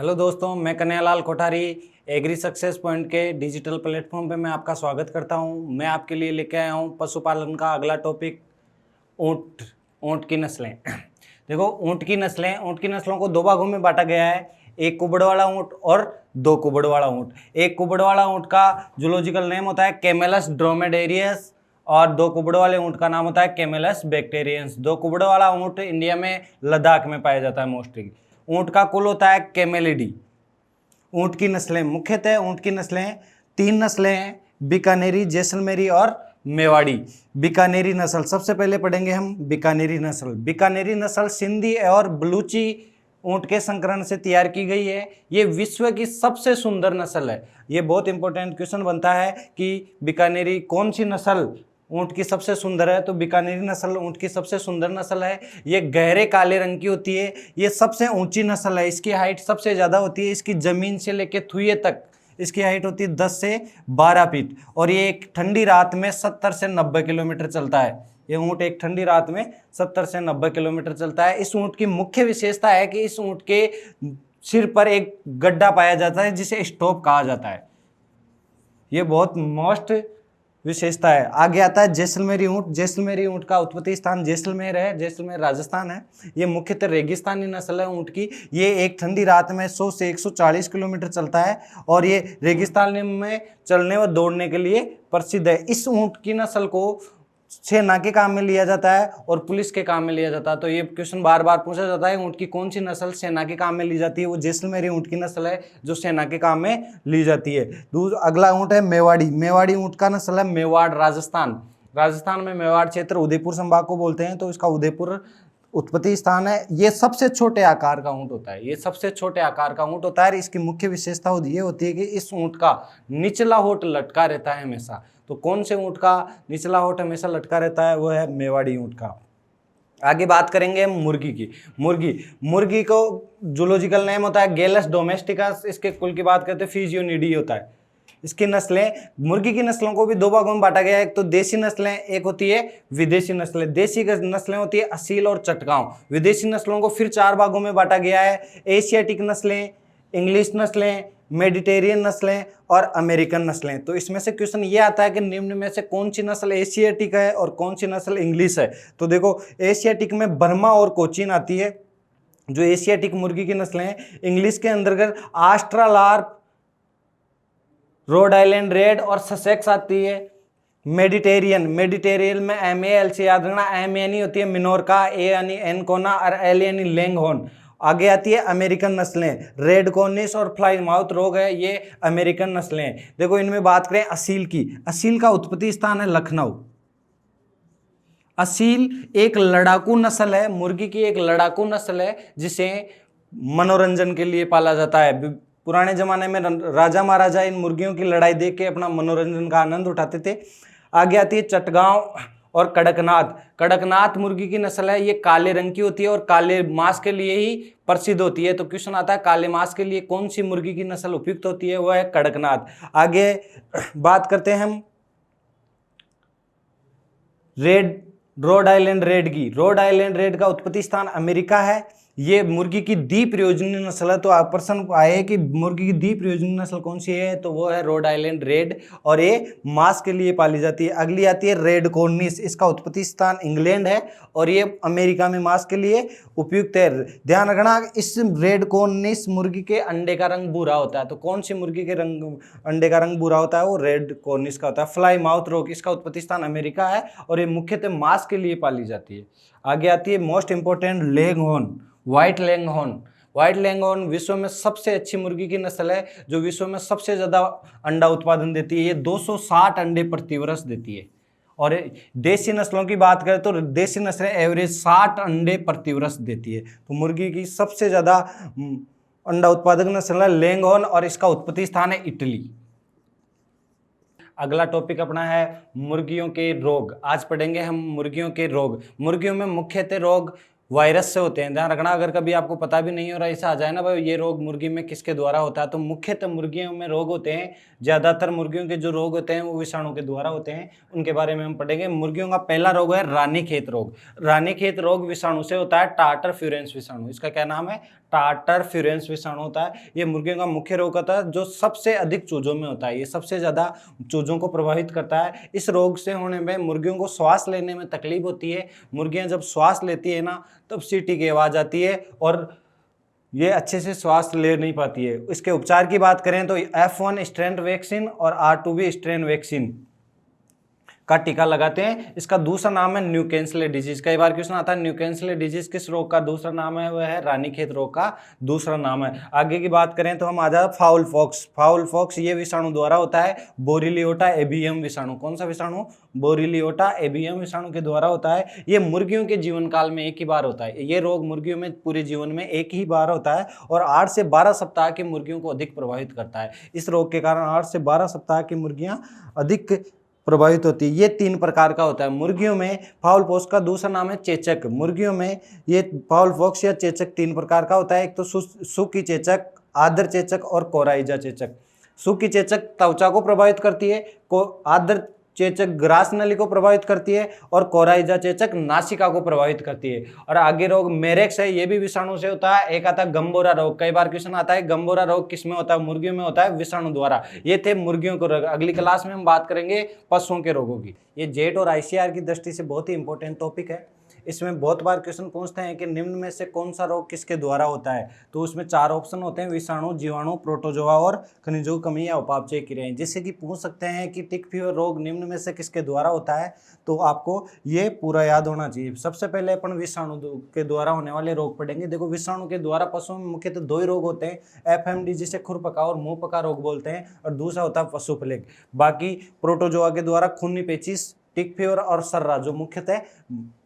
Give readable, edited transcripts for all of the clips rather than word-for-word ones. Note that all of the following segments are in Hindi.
हेलो दोस्तों, मैं Kanhaiyalal Kothari agri success point के डिजिटल प्लेटफॉर्म पे मैं आपका स्वागत करता हूं। मैं आपके लिए लेके आया हूं पशुपालन का अगला टॉपिक, ऊंट। ऊंट की नस्लें। देखो, ऊंट की नस्लों को दो भागों में बांटा गया है, एक कुबड़ वाला ऊंट और दो कुबड़ वाला ऊंट। एक कुबड़ वाला ऊंट का जूलॉजिकल नेम होता है कैमेलस ड्रोमेडेरियस और दो कुबड़ वाले ऊंट का नाम होता है कैमेलस बैक्टेरियंस। दो कुबड़ वाला ऊंट इंडिया में लद्दाख में पाया जाता है मोस्टली। ऊंट का कुल होता है कैमेलिडी। ऊंट की नस्लें मुख्यतः ऊंट की नस्लें तीन नस्लें हैं, बीकानेरी, जैसलमेरी और मेवाड़ी। बीकानेरी नस्ल सबसे पहले पढ़ेंगे हम। बीकानेरी नस्ल सिंधी और बलूची ऊंट के संकरण से तैयार की गई है। ये विश्व की सबसे सुंदर नस्ल है। ये बहुत इंपॉर्टेंट क्वेश्चन बनता है कि बीकानेरी कौन सी नस्ल ऊंट की सबसे सुंदर है, तो बीकानेरी नस्ल ऊंट की सबसे सुंदर नस्ल है। ये गहरे काले रंग की होती है। ये सबसे ऊंची नस्ल है, इसकी हाइट सबसे ज़्यादा होती है। इसकी ज़मीन से लेकर थुये तक इसकी हाइट होती है 10 से 12 फीट। और ये एक ठंडी रात में 70 से 90 किलोमीटर चलता है। ये ऊंट एक ठंडी रात में 70 से 90 किलोमीटर चलता है। इस ऊंट की मुख्य विशेषता है कि इस ऊंट के सिर पर एक गड्ढा पाया जाता है जिसे स्टॉप कहा जाता है। ये बहुत मोस्ट विशेषता है। आगे आता है जैसलमेरी ऊंट। जैसलमेरी ऊंट का उत्पत्ति स्थान जैसलमेर है, जैसलमेर राजस्थान है। ये मुख्यतः रेगिस्तानी नस्ल है ऊंट की। ये एक ठंडी रात में 100 से 140 किलोमीटर चलता है और ये रेगिस्तान में चलने व दौड़ने के लिए प्रसिद्ध है। इस ऊंट की नस्ल को सेना के काम में लिया जाता है और पुलिस के काम में लिया जाता है। तो ये क्वेश्चन बार बार पूछा जाता है, ऊंट की कौन सी नस्ल सेना के काम में ली जाती है? वो जैसलमेरी ऊंट की नस्ल है जो सेना के काम में ली जाती है। अगला ऊंट है मेवाड़ी। मेवाड़ी ऊंट का नस्ल है मेवाड़, राजस्थान। राजस्थान में मेवाड़ क्षेत्र उदयपुर संभाग को बोलते हैं, तो इसका उदयपुर उत्पत्ति स्थान है। ये सबसे छोटे आकार का ऊंट होता है। ये सबसे छोटे आकार का ऊंट होता है। इसकी मुख्य विशेषता ये होती है कि इस ऊंट का निचला होठ लटका रहता है हमेशा। तो कौन से ऊंट का निचला होठ हमेशा लटका रहता है? वो है मेवाड़ी ऊंट का। आगे बात करेंगे मुर्गी की। मुर्गी को जूलॉजिकल नेम होता है गैलस डोमेस्टिकस। इसके कुल की बात करते हैं फिजियोनिडी होता है। इसकी नस्लें, मुर्गी की नस्लों को भी दो भागों में बांटा गया है। एक तो देसी नस्लें, एक होती है विदेशी नस्लें। देसी नस्लें होती है असील और चटगांव। विदेशी नस्लों को फिर 4 भागों में बांटा गया है, एशियाटिक नस्लें, इंग्लिश नस्लें, मेडिटेरियन नस्लें और अमेरिकन नस्लें। तो इसमें से क्वेश्चन ये आता है कि निम्न में से कौन सी नस्ल एशियाटिक है और कौन सी नस्ल इंग्लिश है? तो देखो, एशियाटिक में बर्मा और कोचीन आती है जो एशियाटिक मुर्गी की नस्लें हैं। इंग्लिश के अंतर्गत ऑस्ट्रालार्प, रोड आइलैंड रेड और ससेक्स आती है। मेडिटेरियन में MAL से याद रखना, M यानी होती है मिनोरका, A यानी एनकोना और L यानी लैंगहॉर्न। आगे आती है अमेरिकन नस्लें। रेड कॉर्निश और फ्लाई माउथ रोग है, ये अमेरिकन नस्लें हैं। देखो, इनमें बात करें असील की। असील का उत्पत्ति स्थान है लखनऊ। असील एक लड़ाकू नस्ल है, मुर्गी की एक लड़ाकू नस्ल है जिसे मनोरंजन के लिए पाला जाता है। पुराने जमाने में राजा महाराजा इन मुर्गियों की लड़ाई देख के अपना मनोरंजन का आनंद उठाते थे। आगे आती है चटगांव और कड़कनाथ। कड़कनाथ मुर्गी की नस्ल है। ये काले रंग की होती है और काले मांस के लिए ही प्रसिद्ध होती है। तो क्वेश्चन आता है काले मांस के लिए कौन सी मुर्गी की नस्ल उपयुक्त होती है? वो है कड़कनाथ। आगे बात करते हैं हम रोड आइलैंड रेड की। रोड आइलैंड रेड का उत्पत्ति स्थान अमेरिका है। ये मुर्गी की द्विप्रयोजनीय नस्ल है। तो आप प्रश्न आए कि मुर्गी की द्विप्रयोजनीय नस्ल कौन सी है, तो वो है रोड आइलैंड रेड और ये मांस के लिए पाली जाती है। अगली आती है रेड कॉर्निश। इसका उत्पत्ति स्थान इंग्लैंड है और ये अमेरिका में मांस के लिए उपयुक्त है। ध्यान रखना, इस रेड कॉर्निश मुर्गी के अंडे का रंग भूरा होता है। तो कौन सी मुर्गी के अंडे का रंग भूरा होता है? वो रेड कॉर्निश का होता है। फ्लाई माउथ रोग, इसका उत्पत्ति स्थान अमेरिका है और ये मुख्यतः मांस के लिए पाली जाती है। आगे आती है most important leghorn, white leghorn विश्व में सबसे अच्छी मुर्गी की नस्ल है जो विश्व में सबसे ज्यादा अंडा उत्पादन देती है। ये 260 अंडे प्रति वर्ष देती है। और देसी नस्लों की बात करें तो देसी नस्लें एवरेज 60 अंडे प्रति वर्ष देती है। तो मुर्गी की सबसे ज्यादा अंडा उत्पादक नस्ल है लेगहॉर्न और इसका उत्पत्ति स्थान है इटली। अगला टॉपिक अपना है मुर्गियों के रोग। आज पढ़ेंगे हम मुर्गियों के रोग। मुर्गियों में मुख्यतः रोग वायरस से होते हैं। ध्यान रखना, अगर कभी आपको पता भी नहीं हो रहा, ऐसा आ जाए ना भाई ये रोग मुर्गी में किसके द्वारा होता है, तो मुख्यतः मुर्गियों में रोग होते हैं। ज़्यादातर मुर्गियों के जो रोग होते हैं वो विषाणु के द्वारा होते हैं, उनके बारे में हम पढ़ेंगे। मुर्गियों का पहला रोग है रानीखेत रोग। रानीखेत रोग विषाणु से होता है, टार्टर फ्यूरेंस विषाणु। इसका क्या नाम है? टार्टर फ्यूरेंस विषाणु होता है। ये मुर्गियों का मुख्य रोग होता है जो सबसे अधिक चूजों में होता है। ये सबसे ज़्यादा चूजों को प्रभावित करता है। इस रोग से होने में मुर्गियों को श्वास लेने में तकलीफ होती है। मुर्गियां जब श्वास लेती है ना, तब सीटी की आवाज़ आती है और ये अच्छे से श्वास ले नहीं पाती है। इसके उपचार की बात करें तो F1 स्ट्रेन वैक्सीन और R2B स्ट्रेन वैक्सीन का टीका लगाते हैं। इसका दूसरा नाम है न्यूकैसले डिजीज। कई बार क्वेश्चन आता है न्यूकैसले डिजीज किस रोग का दूसरा नाम है? वह है रानीखेत रोग का दूसरा नाम है। आगे की बात करें तो हम आ जाए फाउल फॉक्स। फाउल फॉक्स ये विषाणु द्वारा होता है, बोरिलियोटा एबियम विषाणु। कौन सा विषाणु? बोरिलियोटा एबियम विषाणु के द्वारा होता है। ये मुर्गियों के जीवन काल में एक ही बार होता है। ये रोग मुर्गियों में पूरे जीवन में एक ही बार होता है और 8 से 12 सप्ताह की मुर्गियों को अधिक प्रभावित करता है। इस रोग के कारण 8 से 12 सप्ताह की मुर्गियां अधिक प्रभावित होती है। ये 3 प्रकार का होता है मुर्गियों में। फाउल पॉक्स का दूसरा नाम है चेचक। मुर्गियों में ये फाउल पॉक्स या चेचक 3 प्रकार का होता है। एक तो सूखी चेचक, आर्द्र चेचक और कोराइजा चेचक। सूखी चेचक त्वचा को प्रभावित करती है, आर्द्र चेचक ग्रास नली को प्रभावित करती है और कोराइजा चेचक नासिका को प्रभावित करती है। और आगे रोग मेरेक्स है, ये भी विषाणु से होता है। एक आता है गंबोरा रोग। कई बार क्वेश्चन आता है गंबोरा रोग किसमें होता है? मुर्गियों में होता है, विषाणु द्वारा। ये थे मुर्गियों को रोग। अगली क्लास में हम बात करेंगे पशुओं के रोगों की। ये जेट और आईसीआर की दृष्टि से बहुत ही इंपॉर्टेंट टॉपिक है। इसमें बहुत बार क्वेश्चन पूछते हैं कि निम्न में से कौन सा रोग किसके द्वारा होता है, तो उसमें 4 ऑप्शन होते हैं, विषाणु, जीवाणु, प्रोटोजोआ और खनिजों की कमी या उपापचय क्रियाएं। जिससे कि पूछ सकते हैं कि टिक फीवर रोग निम्न में से किसके द्वारा होता है, तो आपको ये पूरा याद होना चाहिए। सबसे पहले अपन विषाणु के द्वारा होने वाले रोग पढ़ेंगे। देखो, विषाणु के द्वारा पशुओं में मुख्यतः 2 ही रोग होते हैं, FMD जिसे खुरपका और मुंह पका रोग बोलते हैं, और दूसरा होता है पशु प्लेग। बाकी प्रोटोजोआ के द्वारा खूनी पेचिश, टिक फीवर और सर्रा जो मुख्यतः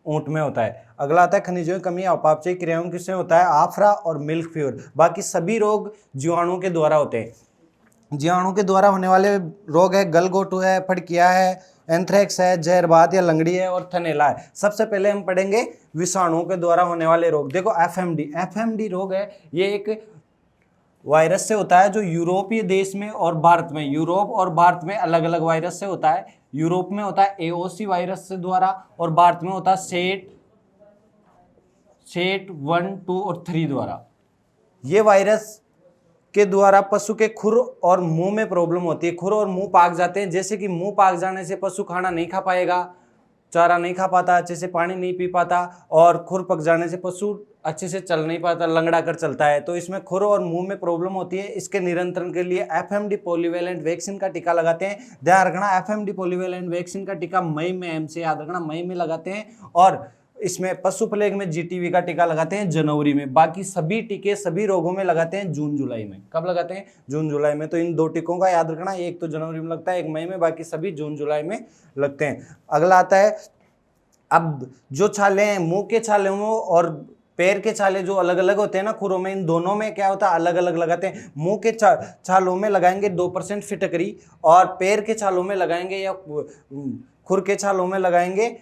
ऊंट में होता है। अगला आता है खनिजों की कमी या उपापचय क्रियाओं किससे होता है? आफरा और मिल्क फीवर। बाकी सभी रोग जीवाणुओं के द्वारा होते हैं। जीवाणु के द्वारा होने वाले रोग है गलगोटू है, फड़किया है, एंथ्रेक्स है, जहरबात या लंगड़ी है और थनेला है। सबसे पहले हम पढ़ेंगे विषाणुओं के द्वारा होने वाले रोग। देखो, एफएमडी रोग है, ये एक वायरस से होता है जो यूरोपीय देश में और भारत में, यूरोप और भारत में अलग अलग वायरस से होता है। यूरोप में होता है एओसी वायरस से द्वारा और भारत में होता है सेट 1, 2 और 3 द्वारा। ये वायरस के द्वारा पशु के खुर और मुंह में प्रॉब्लम होती है। खुर और मुंह पाक जाते हैं। जैसे कि मुंह पाक जाने से पशु खाना नहीं खा पाएगा, चारा नहीं खा पाता, अच्छे से पानी नहीं पी पाता, और खुर पक जाने से पशु अच्छे से चल नहीं पाता, लंगड़ा कर चलता है। तो इसमें खुर और मुंह में प्रॉब्लम होती है। इसके नियंत्रण के लिए FMD पॉलीवैलेंट वैक्सीन का टीका लगाते हैं। ध्यान रखना, FMD पॉलीवैलेंट वैक्सीन का टीका मई में, M से याद रखना, मई में लगाते हैं। और इसमें पशु प्लेग में GTV का टीका लगाते हैं जनवरी में। बाकी सभी टीके सभी रोगों में लगाते हैं जून जुलाई में। कब लगाते हैं? जून जुलाई में। तो इन 2 टीकों का याद रखना, एक तो जनवरी में लगता है, एक मई में, बाकी सभी जून जुलाई में लगते हैं। अगला आता है, अब जो छाले हैं, मुंह के छाले और पैर के छाले जो अलग अलग होते हैं ना खुरों में, इन दोनों में क्या होता है? अलग अलग लगाते हैं। मुंह के छालों में लगाएंगे 2% फिटकरी, और पैर के छालों में लगाएंगे या खुर के छालों में लगाएंगे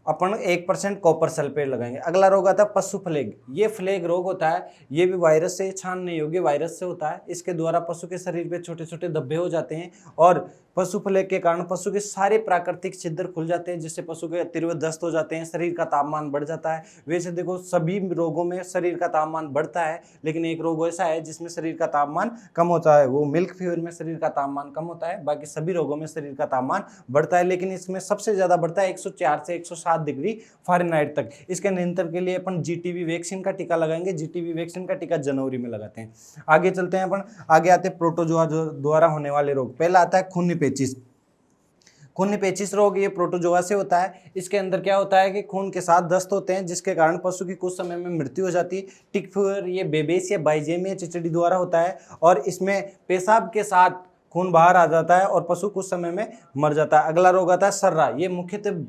अपन 1% कॉपर सल्फेट लगाएंगे। अगला रोग आता है पशु फ्लेग। ये फ्लेग रोग होता है, ये भी वायरस से, छान नहीं होगी, वायरस से होता है। इसके द्वारा पशु के शरीर पे छोटे छोटे धब्बे हो जाते हैं और पशु फ्लेग के कारण पशु के सारे प्राकृतिक छिद्र खुल जाते हैं, जिससे पशु के तीव्र दस्त हो जाते हैं, शरीर का तापमान बढ़ जाता है। वैसे देखो, सभी रोगों में शरीर का तापमान बढ़ता है, लेकिन एक रोग ऐसा है जिसमें शरीर का तापमान कम होता है, वो मिल्क फीवर में शरीर का तापमान कम होता है। बाकी सभी रोगों में शरीर का तापमान बढ़ता है, लेकिन इसमें सबसे ज्यादा बढ़ता है 104 से 107 डिग्री फ़ारेनहाइट तक। इसके नियंत्रण के लिए अपन GTV वैक्सीन का टीका लगाएंगे। GTV वैक्सीन का टीका जनवरी में लगाते हैं। आगे चलते हैं अपन, आगे आते हैं प्रोटोजोआ द्वारा होने वाले रोग। पहला आता है खूनी पेचिश। खूनी पेचिश रोग ये प्रोटोजोआ से होता है। इसके अंदर क्या होता है कि खून के साथ दस्त होते हैं, जिसके कारण पशु की कुछ समय में मृत्यु हो जाती है। टिक फीवर ये बेबेस या बाइजेमिया चिचड़ी द्वारा होता है, और इसमें पेशाब के साथ खून बाहर आ जाता है और पशु कुछ समय में मर जाता है। अगला रोग आता है सर्रा। ये मुख्यतः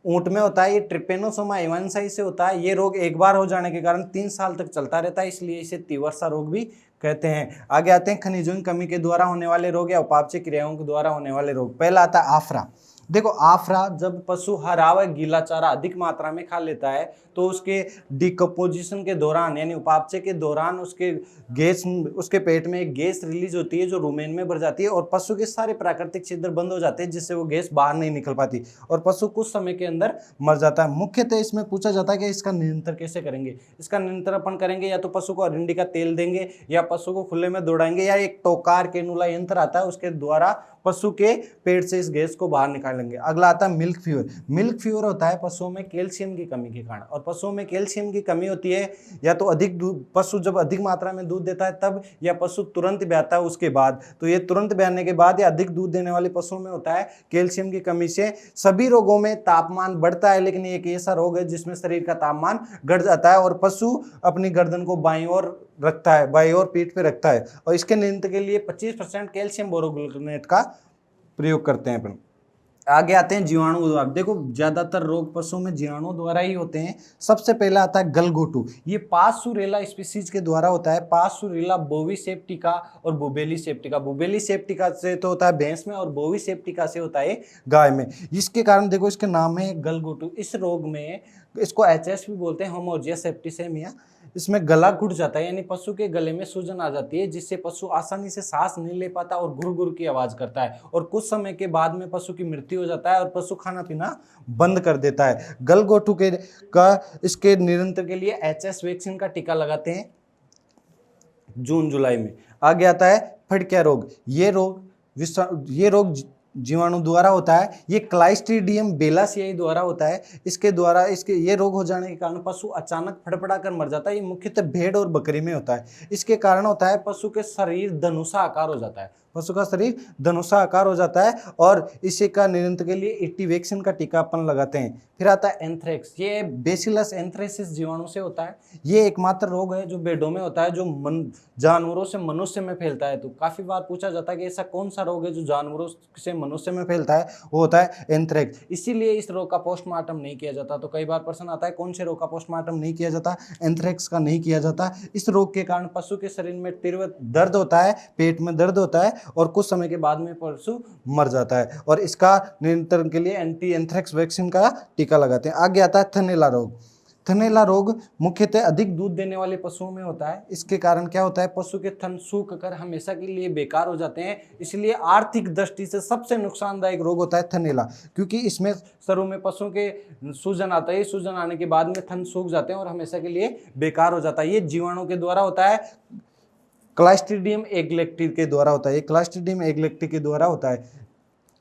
ऊंट में होता है। ये ट्रिपेनोसोमा एवांसाई से होता है। ये रोग एक बार हो जाने के कारण 3 साल तक चलता रहता है, इसलिए इसे तीव्रता रोग भी कहते हैं। आगे आते हैं खनिजों की कमी के द्वारा होने वाले रोग या उपापचय क्रियाओं के द्वारा होने वाले रोग। पहला आता है आफरा। देखो आफरा, जब पशु हरा व गीला चारा अधिक मात्रा में खा लेता है तो उसके डिकम्पोजिशन के दौरान यानी उपापचय के दौरान उसके पेट में एक गैस रिलीज होती है जो रुमेन में भर जाती है और पशु के सारे प्राकृतिक छिद्र बंद हो जाते हैं, जिससे वो गैस बाहर नहीं निकल पाती और पशु कुछ समय के अंदर मर जाता है। मुख्यतः इसमें पूछा जाता है कि इसका नियंत्रण कैसे करेंगे। इसका नियंत्रण अपन करेंगे या तो पशु को अरिंडी का तेल देंगे या पशु को खुले में दौड़ाएंगे या एक टोकार कैनुला यंत्र आता है उसके द्वारा पशु के पेट से इस गैस को बाहर निकालेंगे। अगला आता है मिल्क फीवर। मिल्क फीवर होता है पशुओं में कैल्शियम की कमी के कारण, और पशुओं में कैल्शियम की कमी होती है या तो अधिक दूध, पशु जब अधिक मात्रा में दूध देता है तब, या पशु तुरंत ब्याता है उसके बाद। तो ये तुरंत ब्याने के बाद या अधिक दूध देने वाले पशुओं में होता है कैल्शियम की कमी से। सभी रोगों में तापमान बढ़ता है, लेकिन एक ऐसा रोग है जिसमें शरीर का तापमान घट जाता है और पशु अपनी गर्दन को बाईं ओर रखता है, बाईं ओर पीठ पे रखता है, और इसके नियंत्रण के लिए 25% कैल्शियम बोरोग्लूकोनेट का प्रयोग करते हैं अपन। आगे आते हैं जीवाणु द्वारा। देखो ज्यादातर रोग पशुओं में जीवाणु द्वारा ही होते हैं। सबसे पहला आता है गलघोटू। ये पासुरेला स्पीसीज के द्वारा होता है। पासुरेला बोविसेप्टिका और बुबेली सेप्टिका। बुबेली सेप्टिका से तो होता है भैंस में और बोविसेप्टिका से होता है गाय में। इसके कारण देखो इसके नाम है गलघोटू। इस रोग में इसको HS भी बोलते हैं, होमोजियस सेप्टिसेमिया। इसमें गला घुट जाता है यानी पशु के गले में सूजन आ जाती है, जिससे पशु आसानी से सांस नहीं ले पाता और गुर गुर की आवाज करता है, और कुछ समय के बाद में पशु की मृत्यु हो जाता है और पशु खाना पीना बंद कर देता है। गलघोटू इसके नियंत्रण के लिए HS वैक्सीन का टीका लगाते हैं जून जुलाई में। आगे आता है फड़किया रोग। ये रोग जीवाणु द्वारा होता है। ये क्लाइस्ट्रीडियम बेलासियाई द्वारा होता है। ये रोग हो जाने के कारण पशु अचानक फड़फड़ा कर मर जाता है। ये मुख्यतः भेड़ और बकरी में होता है। इसके कारण होता है पशु के शरीर धनुषा आकार हो जाता है। पशु का शरीर धनुषा आकार हो जाता है और इसी का नियंत्रण के लिए एंटीवैक्सीन का टीका अपन लगाते हैं। फिर आता है एंथ्रेक्स। ये बेसिलस एंथ्रेसिस जीवाणु से होता है। ये एकमात्र रोग है जो भेड़ों में होता है, जो जानवरों से मनुष्य में फैलता है। तो काफी बार पूछा जाता है कि ऐसा कौन सा रोग है जो जानवरों से मनुष्य में फैलता है, वो होता है एंथ्रेक्स। इसीलिए इस रोग का पोस्टमार्टम नहीं किया जाता। तो कई बार प्रश्न आता है कौन से रोग का पोस्टमार्टम नहीं किया जाता? एंथ्रेक्स का नहीं किया जाता। इस रोग के कारण पशु के शरीर में तीव्र दर्द होता है, पेट में दर्द होता है और कुछ समय के बाद में पशु मर जाता है, और इसका नियंत्रण के लिए एंटी एंथ्रेक्स वैक्सीन का टीका लगाते हैं। आगे आता है थनैला रोग। थनैला रोग मुख्यतः अधिक दूध देने वाले पशुओं में होता है। इसके कारण क्या होता है, पशु के थन सूख कर हमेशा के लिए बेकार हो जाते हैं। इसलिए आर्थिक दृष्टि से सबसे नुकसानदायक रोग होता है थनैला, क्योंकि इसमें शुरू में पशु के सूजन आता है। सूजन आने के बाद में थन सूख जाते हैं और हमेशा के लिए बेकार हो जाता है। ये जीवाणु के द्वारा होता है, क्लास्ट्रीडियम एग्लेक्टी के द्वारा होता है। ये क्लास्ट्रीडियम एग्लेक्टी के द्वारा होता है।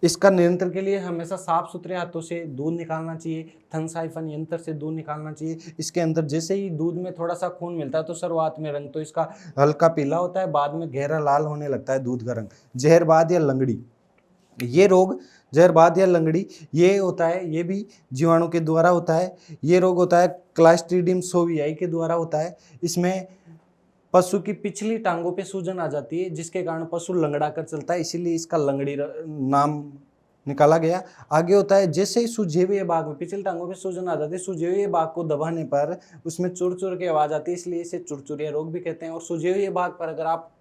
इसका नियंत्रण के लिए हमेशा साफ सुथरे हाथों से दूध निकालना चाहिए। थन साइफन यंत्र से दूध निकालना चाहिए। इसके अंदर जैसे ही दूध में थोड़ा सा खून मिलता है तो शुरुआत में रंग तो इसका हल्का पीला होता है, बाद में गहरा लाल होने लगता है दूध का रंग। जहरबाद या लंगड़ी। ये रोग जहरबाद या लंगड़ी ये होता है, ये भी जीवाणु के द्वारा होता है। ये रोग होता है क्लास्ट्रीडियम सोवियाई के द्वारा होता है। इसमें पशु की पिछली टांगों पे सूजन आ जाती है, जिसके कारण पशु लंगड़ा कर चलता है, इसीलिए इसका लंगड़ी नाम निकाला गया। आगे होता है जैसे ही सूजे हुए भाग में पिछली टांगों पे सूजन आ जाती है, सूजे हुए भाग को दबाने पर उसमें चुरचुर की आवाज आती है, इसलिए इसे चुरचुरिया रोग भी कहते हैं। और सूजे हुए भाग पर अगर आप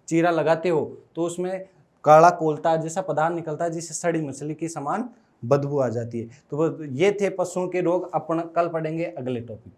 चीरा लगाते हो तो उसमें काला कोलता जैसा पदार्थ निकलता है, जिससे सड़ी मछली की समान बदबू आ जाती है। तो ये थे पशुओं के रोग। अपन कल पढ़ेंगे अगले टॉपिक।